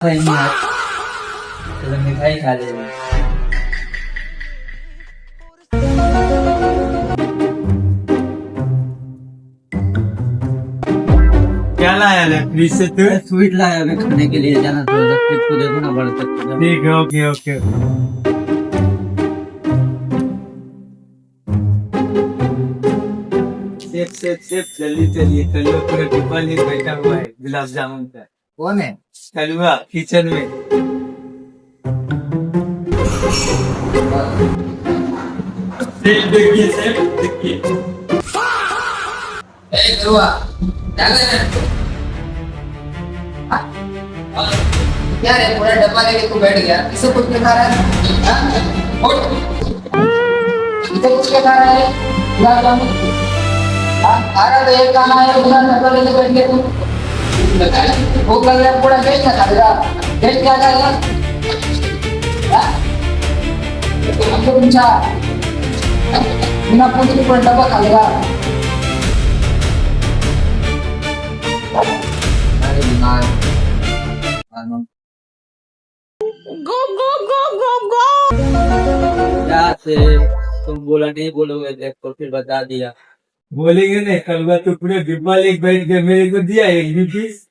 भाई यार, चलो मिठाई खा ले। क्या लाया है फ्रिज से तू? स्वीट लाया अभी खाने के लिए, जाना थोड़ा सा ट्रिप को देखो ना, बड़ा तक। ठीक है, ओके ओके। सेफ जल्दी चलिए, कलुआ पूरा डिब्बा लिए बैठा हुआ है गुलाब जामुन का। कौन है? कलुआ किचन में। सेफ देखिए, सेफ देखिए। करुआ क्या कर रहे हैं? क्या रे, पूरा डब्बा लेके तू बैठ गया, इसे कुछ नहीं खा रहा है? हाँ? उठ। इसे कुछ क्या खा रहा है? गुलाब जामुन। हाँ, खा रहा तो एक खाना है, पूरा डब्बा लेके बैठ गया तू। भूख लग रहा है, पूरा गेस्ट क्या खाएगा? गेस्ट क्या खाएगा? हाँ? हमको पूछा, बिना पूछे पूरा डब्बा खा लेगा? अरे बीमार। क्या से तुम बोला नहीं बोलोगे, देखो फिर बता दिया। बोलेंगे नहीं, कलुआ तो पूरा डिब्बा लेके बैठ गया, मेरे को दिया एक भी पीस।